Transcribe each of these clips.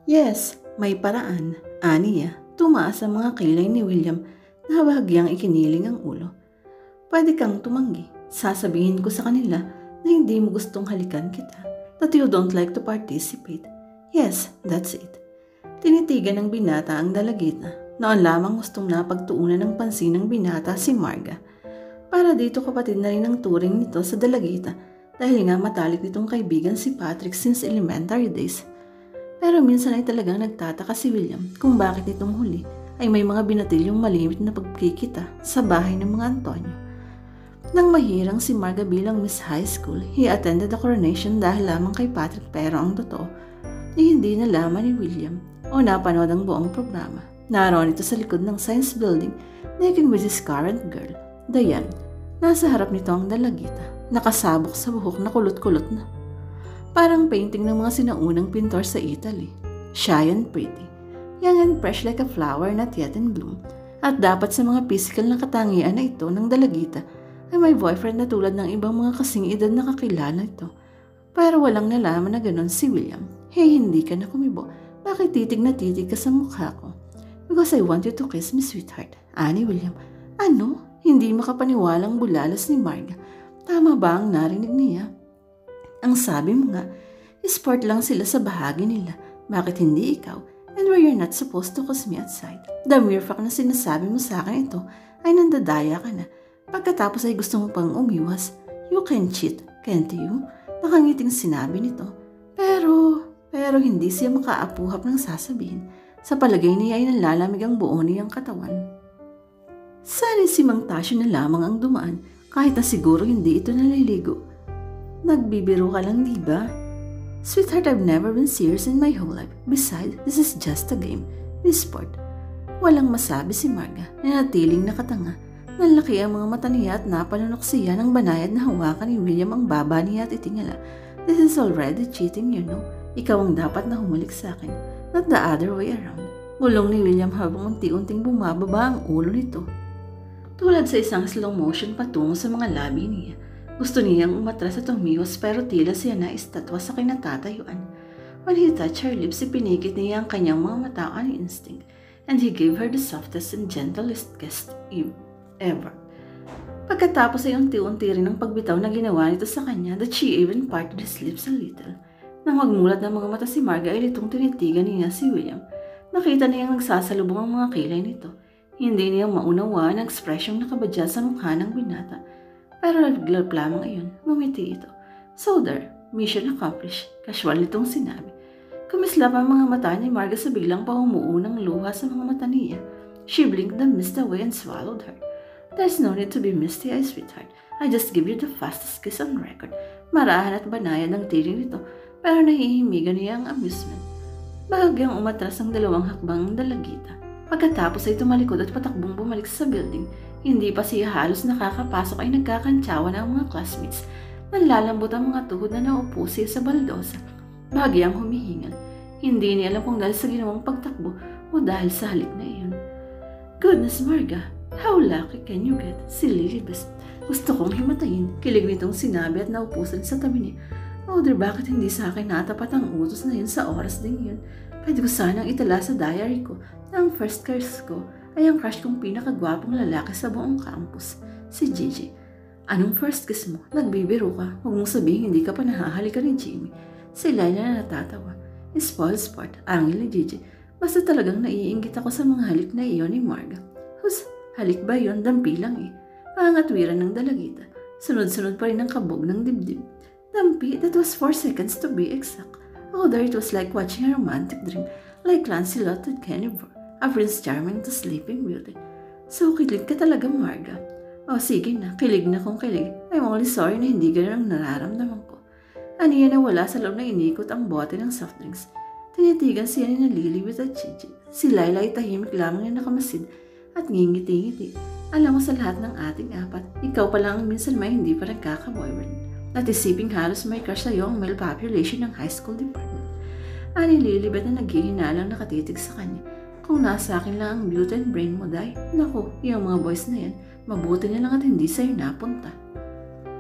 Yes, may paraan. Aniya, tumaas ang mga kilay ni William na bahagyang ikiniling ang ulo. Pwede kang tumanggi. Sasabihin ko sa kanila na hindi mo gustong halikan kita. That you don't like to participate. Yes, that's it. Tinitigan ng binata ang dalagita. Noon lamang gustong napagtuunan ng pansin ng binata si Marga. Para dito kapatid na rin ang turing nito sa dalagita dahil nga matalik nitong kaibigan si Patrick since elementary days. Pero minsan ay talagang nagtataka si William kung bakit itong huli ay may mga binatilyong malimit na pagkikita sa bahay ng mga Antonio. Nang mahirang si Marga bilang Miss High School, he attended the coronation dahil lamang kay Patrick pero ang totoo ay hindi nalaman ni William o napanood ang buong programa. Naroon ito sa likod ng science building naked with his current girl, Diane. Nasa harap nito ang dalagita, nakasabok sa buhok na kulot-kulot na. Parang painting ng mga sinaunang pintor sa Italy. Shy and pretty, young and fresh like a flower not yet in bloom. At dapat sa mga physical na katangian na ito ng dalagita ay may boyfriend na tulad ng ibang mga kasing edad na kakilala ito. Pero walang nalaman na ganon si William. Hey, hindi ka na kumibo. Bakit titig na titig ka sa mukha ko? Because I want you to kiss me, sweetheart. Ani William. Ano? Hindi makapaniwalang bulalas ni Marga. Tama ba ang narinig niya? Ang sabi mo nga, sport lang sila sa bahagi nila. Bakit hindi ikaw? And where you're not supposed to kiss me outside. The mere fact na sinasabi mo sa akin ito ay nandadaya ka na. Pagkatapos ay gusto mo pang umiwas. You can cheat, can't you? Nakangiting sinabi nito. Pero hindi siya makaapuhap ng sasabihin. Sa palagay niya ay nalalamig ang buo niyang katawan. Sana si Mang Tasyo na lamang ang dumaan kahit na siguro hindi ito naliligo. Nagbibiro ka lang, diba? Sweetheart, I've never been serious in my whole life. Besides, this is just a game. This sport. Walang masabi si Marga, nanatiling nakatanga. Nanlaki ang mga mata niya at napalunok siya ng banayad na hawakan ni William ang baba niya at itingala. This is already cheating, you know. Ikaw ang dapat na humalik sa akin, not the other way around. Bulong ni William habang unti-unting bumababa ang ulo nito. Tulad sa isang slow motion patungo sa mga labi niya. Gusto niyang umatras at umiwas pero tila siya na estatwa sa kinatatayuan. When he touched her lips, ipinigit niya ang kanyang mga mata on instinct and he gave her the softest and gentlest kiss ever. Pagkatapos ay unti-unti rin ang pagbitaw na ginawa nito sa kanya that she even parted his lips a little. Nang magmulat ng mga mata si Marga ay litong tinitigan niya si William. Nakita niyang nagsasalubong ang mga kilay nito. Hindi niya maunawaan ang ekspresyong nakabadya sa mukha ng binata. Pero naglap lamang ayon, ngumiti ito. So there, mission accomplished, casual nitong sinabi. Kumislap ang mga mata ni Marga sa biglang pahumuunang luha sa mga mata niya. She blinked the mist away and swallowed her. There's no need to be misty-eyed, sweetheart. I just give you the fastest kiss on record. Marahan at banayad ang tiling nito, pero nahihimigan niya ang amusement. Bahagyang umatras ang dalawang hakbang ng dalagita. Pagkatapos ay tumalikod at patakbong bumalik sa building. Hindi pa siya halos nakakapasok ay nagkakantsawan ang mga classmates. Nanlalambot ang mga tuhod na naupo siya sa baldosa. Bahagyang humihingal. Hindi niya alam kung dahil sa ginawang pagtakbo o dahil sa halik na iyon. Goodness, Marga! How lucky can you get? Si Lilibet. Gusto kong himatayin. Kilig nitong sinabi at naupo sa tabi niya. Mother, bakit hindi sa akin natapat ang utos na yun sa oras din yun? Pwede ko sanang itala sa diary ko na ang first crush ko ay ang crush kong pinakagwapong lalaki sa buong campus, si Gigi. Anong first kiss mo? Nagbibiro ka. Huwag mong sabihin hindi ka pa nahahalikan ni Jimmy. Si Laila na natatawa. Spoiled sport, angil ni Gigi. Basta talagang naiinggit ako sa mga halik na iyon ni Marga. Halik ba yun? Dampi lang eh. Pangatwiran ng dalagita. Sunod-sunod pa rin ang kabog ng dibdib. Dampi, that was 4 seconds to be exact. Oh, there it was like watching a romantic dream, like Lancelot and Guinevere, a Prince Charming to Sleeping Beauty. So, kilig ka talaga, Marga. Oh, sige na, kilig na kung kilig. I'm only sorry na hindi ganun ang nararamdaman ko. Aniya na wala sa loob na inikot ang bote ng soft drinks. Tinitigan siya ni Lilibet at Gigi. Si Laila ay tahimik lamang na nakamasid at ngingiti-ngiti. Alam mo sa lahat ng ating apat, ikaw pa lang ang minsan may hindi pa nagkaka-boyfriend. At isiping halos may crush sa'yo ang male population ng high school department. Ani Lilibet na naghihinalang nakatitig sa kanya. Kung nasa akin lang ang beauty and brain mo, Day, naku, yung mga boys na yan, mabuti na lang at hindi sa'yo napunta.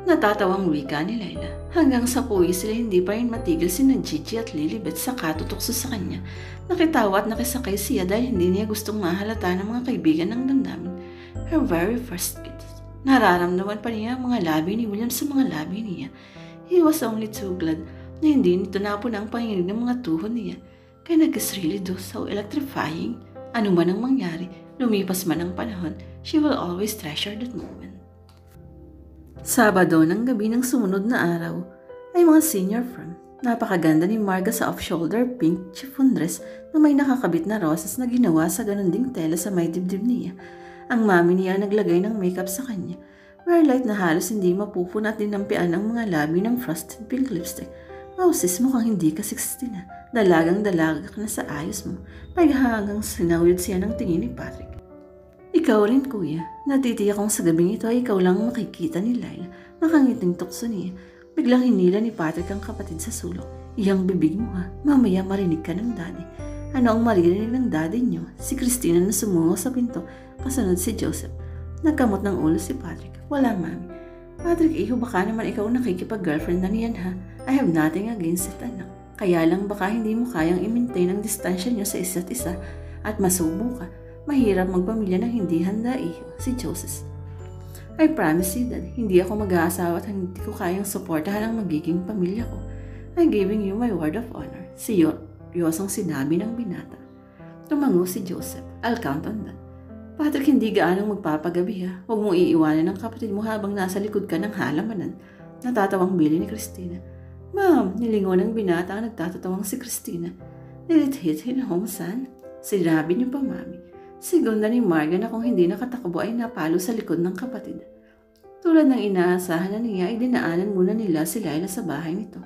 Natatawang wika ni Layla. Hanggang sa puwi sila hindi pa rin matigil sina Gigi at Lilibet sa katutukso sa kanya. Nakitawa at nakisakay siya dahil hindi niya gustong mahalata ng mga kaibigan ng damdamin. Her very first kiss. Nararamdaman pa niya ang mga labi ni William sa mga labi niya. He was only too glad na hindi nito napun ang panginig ng mga tuhod niya. Kaya nag-is really do so electrifying. Ano man ang mangyari, lumipas man ang panahon, she will always treasure that moment. Sabado ng gabi ng sumunod na araw ay mga senior prom. Napakaganda ni Marga sa off-shoulder pink chiffon dress na may nakakabit na rosas na ginawa sa ganun ding tela sa may dibdib niya. Ang mami niya naglagay ng makeup sa kanya. Very light na halos hindi mapupun at dinampian ang mga labi ng frosted pink lipstick. Oh sis, mukhang hindi ka 16 na. Dalagang-dalaga ka na sa ayos mo. Hanggang sinawid siya ng tingin ni Patrick. Ikaw rin kuya, natitiyak kong sa gabing ito ay ikaw lang makikita ni Lyle. Nakangiting tukso niya. Biglang hinila ni Patrick ang kapatid sa sulok. Iyang bibig mo ha, mamaya marinig ka ng daddy. Ano ang maririnig ng daddy niyo? Si Christina na sumungo sa pinto, kasunod si Joseph. Nagkamot ng ulo si Patrick. Wala mami. Patrick, iho baka naman ikaw nakikipag-girlfriend na niyan ha. I have nothing against it anak. Kaya lang baka hindi mo kayang i-maintain ang distansya niyo sa isa't isa at masubo ka. Mahirap magpamilya ng hindi handa si Joseph. I promise you that hindi ako mag-aasawa at hindi ko kayang suportahan ang magiging pamilya ko. I'm giving you my word of honor. Yosong sinabi ng binata. Tumango si Joseph. I'll count on that. Patrick, hindi gaanong magpapagabi ha. Huwag mong iiwanan ng kapatid mo habang nasa likod ka ng halamanan. Natatawang bili ni Christina. Ma'am, nilingon ng binata ang nagtatatawang si Christina. Did it hit home, son? Sinabi niyo pa, mami. Segunda ni Marga na kung hindi nakatakbo ay napalo sa likod ng kapatid. Tulad ng inaasahan na niya ay dinaanan muna nila si Layla sa bahay nito.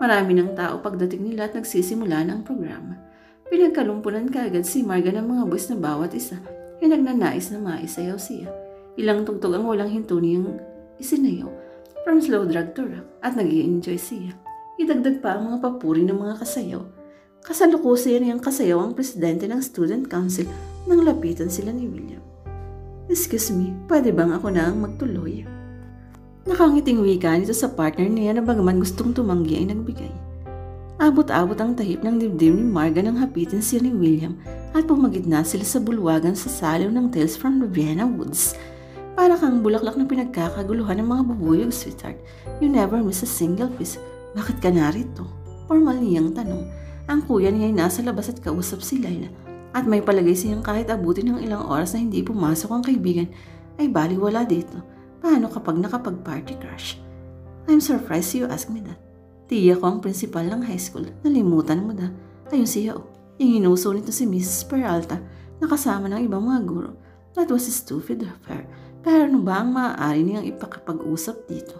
Marami ng tao pagdating nila at nagsisimula ng programa. Pinagkalumpunan kaagad si Marga ng mga boys na bawat isa ay nagnanais na maisayaw siya. Ilang tugtog ang walang hinto niyang isinayaw from slow drag to rock at nag-i-enjoy siya. Idagdag pa ang mga papuri ng mga kasayaw. Kasalukuyan niyang kasayaw ang presidente ng student council nang lapitan sila ni William. Excuse me, pwede bang ako na ang magtuloy? Nakangiting wika nito sa partner niya na bagaman gustong tumanggi ay nagbigay. Abot-abot ang tahip ng dibdib ni Marga nang hapitin siya ni William at pumagitna sila sa bulwagan sa saliw ng Tales from the Vienna Woods. Para kang bulaklak na pinagkakaguluhan ng mga bubuyog, sweetheart. You never miss a single piece. Bakit ka narito? Formal niyang tanong. Ang kuya niya ay nasa labas at kausap si Layla. At may palagay siyang kahit abutin ng ilang oras na hindi pumasok ang kaibigan, ay baliwala dito. Paano kapag nakapag-party crush? I'm surprised you ask me that. Tiya ko ang principal ng high school. Nalimutan mo na. Ayun siya o. Yung inuso nito si Mrs. Peralta na kasama ng ibang mga guro. That was stupid of her. Pero ano ba ang maaari niyang ipakapag-usap dito?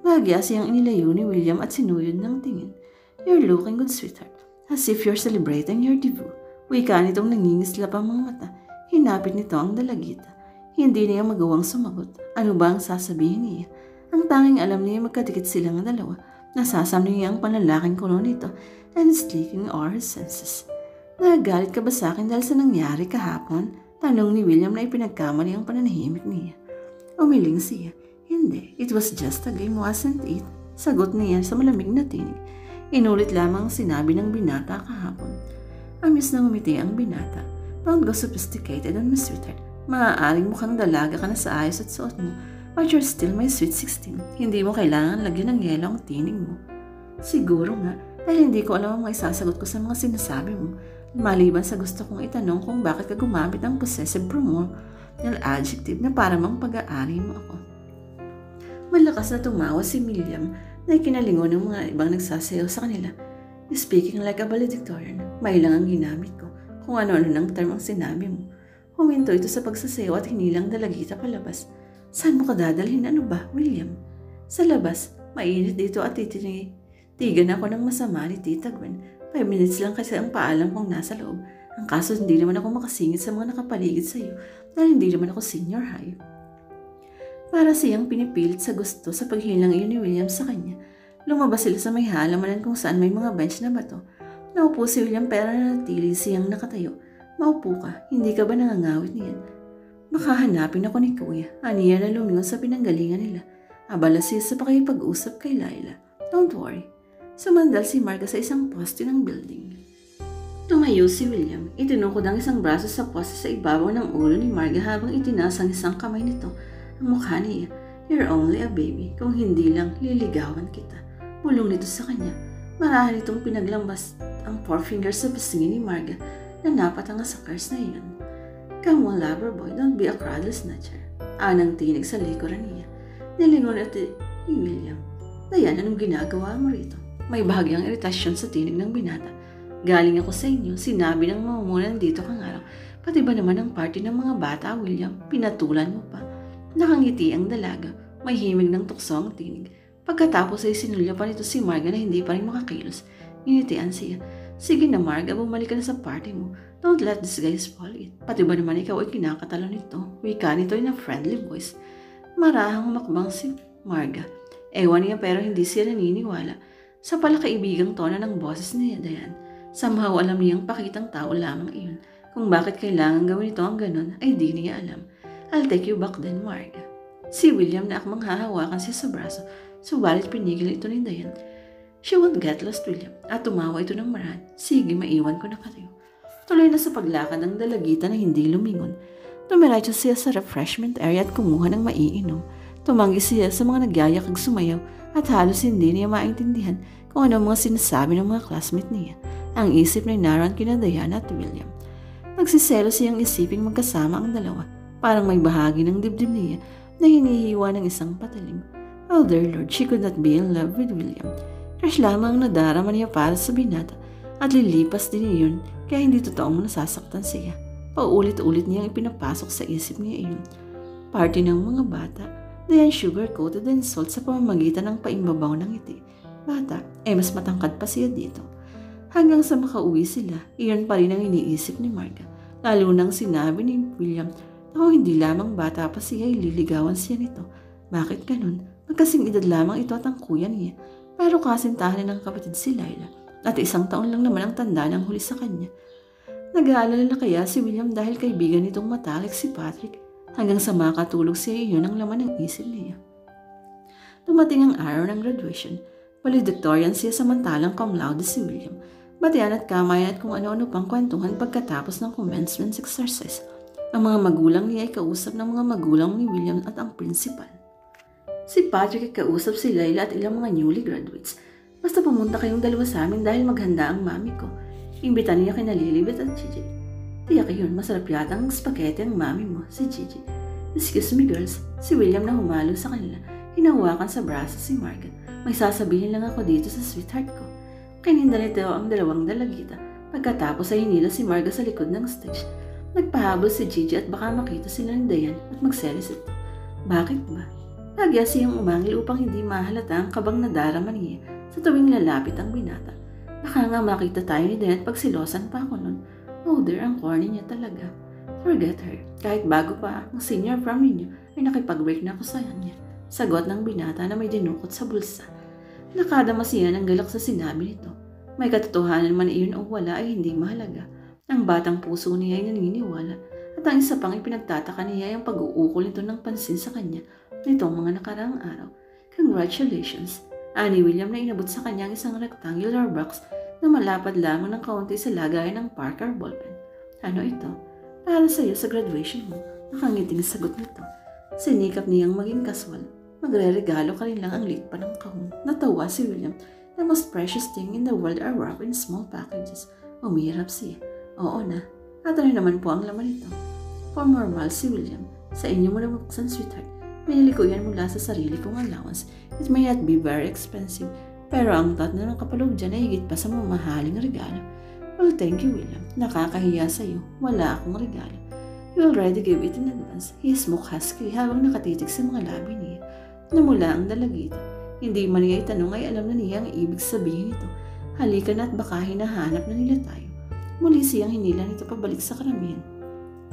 Bagya siyang inilayo ni William at sinuyod ng tingin. You're looking good, sweetheart. As if you're celebrating your debut. Wika nitong nangingislap ang mga mata. Hinapit nito ang dalagita. Hindi niya magawang sumagot. Ano ba ang sasabihin niya? Ang tanging alam niya magkadikit silang dalawa. Nasasam niya ang panlalaking kuno nito and is leaking all his senses. Nagagalit ka ba sa akin dahil sa nangyari kahapon? Tanong ni William na ipinagkamali ang pananahimik niya. Umiling siya. Hindi, it was just a game, wasn't it? Sagot niya sa malamig na tinig. Inulit lamang ang sinabi ng binata kahapon. Amis na ngumiti ang binata. Don't go sophisticated on my sweetheart. Maaaring mukhang dalaga ka na sa ayos at suot mo, but you're still my sweet 16. Hindi mo kailangan lagyan ng yelo ang tinig mo. Siguro nga, dahil hindi ko alam ang mga isasagot ko sa mga sinasabi mo, maliban sa gusto kong itanong kung bakit ka gumamit ng possessive pronominal adjective na para mang pag-aari mo ako. Malakas na tumawa si William na ikinalingon ng mga ibang nagsasayaw sa kanila. Speaking like a valedictorian, may lang ang ginamit ko kung ano-ano ng term ang sinabi mo. Huminto ito sa pagsasayaw at hinilang dalagita palabas. Saan mo ka dadalhin? Ano ba, William? Sa labas, mainit dito at titigan ako ng masama ni Tita Gwen. 5 minutes lang kasi ang paalam kong nasa loob. Ang kaso hindi naman ako makasingit sa mga nakapaligid sa iyo dahil hindi naman ako senior high. Para siyang pinipilit sa gusto sa paghilang iyon ni William sa kanya. Lumabas sila sa may halamanan kung saan may mga bench na bato. Naupo si William pero nanatili siyang nakatayo. Maupo ka, hindi ka ba nangangawit niyan? Baka hanapin ako ni Kuya. Aniya na lumingon sa pinanggalingan nila. Abala siya sa pakipag-usap kay Laila. Don't worry. Sumandal si Marga sa isang poste ng building. Tumayo si William. Itinukod ang isang braso sa poste sa ibabaw ng ulo ni Marga habang itinaas ang isang kamay nito. Ang mukha niya, "You're only a baby. Kung hindi lang, liligawan kita." Bulong nito sa kanya. Marahil itong pinaglambas ang forefinger sa pisngi ni Marga na napatanga sa curse na iyon. "Come on, lover boy, don't be a cradle snatcher." Anang tinig sa likuran niya. Nilingon ito ni William. "Dayan, anong ginagawa mo rito?" May bahagyang iritasyon sa tinig ng binata. "Galing ako sa inyo, sinabi ng mamumunan dito kang araw. Pati ba naman ang party ng mga bata, William? Pinatulan mo pa." Nakangiti ang dalaga. May himig ng tukso ang tinig. Pagkatapos ay sinulya pa nito si Marga na hindi pa rin makakilos. Initian siya. "Sige na Marga, bumalik ka na sa party mo. Don't let this guy spoil it. Pati ba naman ikaw ay kinakatalo nito?" Wika nito in a friendly voice. Marahang makbang si Marga. Ewan niya pero hindi siya naniniwala sa palakaibigang tono ng boses ni Dayan. Somehow alam niyang pakitang tao lamang iyon. Kung bakit kailangan gawin ito ang ganun ay di niya alam. "I'll take you back then, Marga." Si William na akmang hahawakan siya sa braso, subalit pinigil ito ni Dayan. "She won't get lost, William." At tumawa ito ng marahan. "Sige, maiwan ko na kayo." Tuloy na sa paglakad ang dalagita na hindi lumingon. Tumiretso siya sa refreshment area at kumuha ng maiinom. Tumanggi siya sa mga nagyayakag sumayaw at halos hindi niya maintindihan kung ano mga sinasabi ng mga classmate niya. Ang isip ni naroon kina Diana at William. Nagsiselo siyang isiping magkasama ang dalawa. Parang may bahagi ng dibdib niya na hinihiwa ng isang patalim. Oh dear Lord, she could not be in love with William. Crush lamang ang nadarama niya para sa binata at lilipas din iyon kaya hindi totoong nasasaktan siya. Paulit-ulit niyang ipinapasok sa isip niya iyon. Party ng mga bata. Dayan sugar-coated and salt sa pamamagitan ng paimbabaw ng ngiti. Bata, mas matangkad pa siya dito. Hanggang sa makauwi sila, iyon pa rin ang iniisip ni Marga. Lalo nang sinabi ni William na kung hindi lamang bata pa siya, ililigawan siya nito. Bakit ganun? Magkasing edad lamang ito at ang kuya niya. Pero kasintahan ng kapatid si Laila. At 1 taon lang naman ang tanda ng huli sa kanya. Nag-aalala kaya si William dahil kaibigan nitong matalik si Patrick. Hanggang sa makatulog siya, iyon ang laman ng isip niya. Dumating ang araw ng graduation. Valedictorian siya samantalang cum laude si William. Batian at kamayan at kung ano-ano pang kwentuhan pagkatapos ng commencement exercise. Ang mga magulang niya ay kausap ng mga magulang ni William at ang principal. Si Patrick ay kausap si Laila at ilang mga newly graduates. "Basta pumunta kayong dalawa sa amin dahil maghanda ang mami ko." Imbitan niya kina Lilibet at Gigi. "Tiyak yun, masarap yata ang spaghetti ang mami mo," si Gigi. "Excuse me girls." Si William na humalo sa kanila. Hinawakan sa braso si Margaret. "May sasabihin lang ako dito sa sweetheart ko." Kininda nito ang dalawang dalagita. Pagkatapos ay hinila si Marga sa likod ng stage. Nagpahabol si Gigi at baka makita sila ni Dayan at magselis ito. Bakit ba? Nagya siyang umangil upang hindi mahalata ang kabang nadarama niya sa tuwing lalapit ang binata. Baka nga makita tayo ni Dayan pag silosan pa ako nun. Oh dear, ang corny niya talaga. Forget her. Kahit bago pa ang senior prom ninyo ay nakipag-break na ako sa kanya. Sagot ng binata na may dinukot sa bulsa. Nakadama siya ng galak sa sinabi nito. May katotohanan man iyon o wala ay hindi mahalaga. Ang batang puso niya ay naniniwala at ang isa pang ipinagtataka niya ay ang pag-uukol nito ng pansin sa kanya nitong mga nakaraang araw. Congratulations! Ani William na inabot sa kanya ang isang rectangular box na malapad lamang ng kaunti sa lagayan ng Parker ballpen. Ano ito? Para sa iyo sa graduation mo. Nakangiting sagot nito. Sinikap niyang maging kaswal. Magre-regalo ka rin lang ang liit pa ng kahon. Natawa si William. The most precious thing in the world are wrapped in small packages. Umirap siya. Oo na. At ano naman po ang laman nito? For normal si William. Sa inyo mo na mabuksan, sweetheart. Pinili ko yan mula sa sarili kong allowance. It may not be very expensive. Pero ang thought na ng kapaloob dyan ay higit pa sa mamahaling regalo. Well, thank you, William. Nakakahiya sa'yo. Wala akong regalo. You already gave it in advance. He smoked husky habang nakatitig sa mga labi niya. Namula ang dalagita. Hindi man niya itanong ay alam na niya ang ibig sabihin nito. Halika na at baka hinahanap na nila tayo. Muli siyang hinila nito pabalik sa karamihan.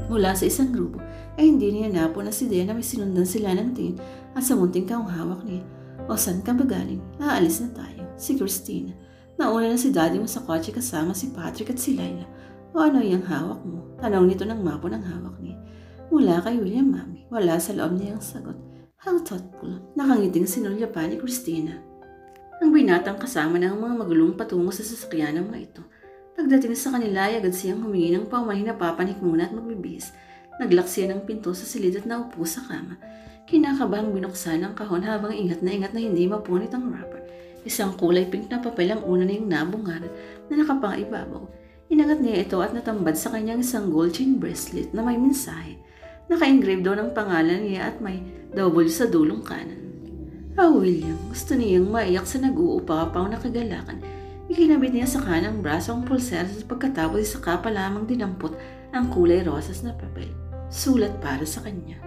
Mula sa isang grupo ay hindi niya napo na si Dea na may sinundan sila ng tingin at sa munting kaong hawak niya. O saan ka ba galing? Aalis na tayo. Si Christina. Nauna na si daddy mo sa kotse kasama si Patrick at si Laila. O ano yung hawak mo? Tanong nito ng mapo ng hawak niya. Mula kay William, mami. Wala sa loob niya ang sagot. How thoughtful, nakangiting sinulya pa ni Christina. Ang binatang kasama ng mga magulong patungo sa sasakyan ng mga ito. Pagdating sa kanila ay agad siyang humingi ng paumanhin na papanik muna at magbibihis. Naglak siya ng pinto sa silid at naupo sa kama. Kinakabang binuksan ang kahon habang ingat na hindi mapunit ang wrapper. Isang kulay pink na papel ang una niyang nabungaran na nakapang-ibabaw. Inangat niya ito at natambad sa kanyang isang gold chain bracelet na may mensahe. Naka-engrave daw ng pangalan niya at may W sa dulong kanan. William, gusto niyang maiyak sa nag-uupapaw na kagalakan. Ikinabit niya sa kanang braso ang pulsera at pagkatapos isa ka pa lamang dinampot ang kulay rosas na papel. Sulat para sa kanya.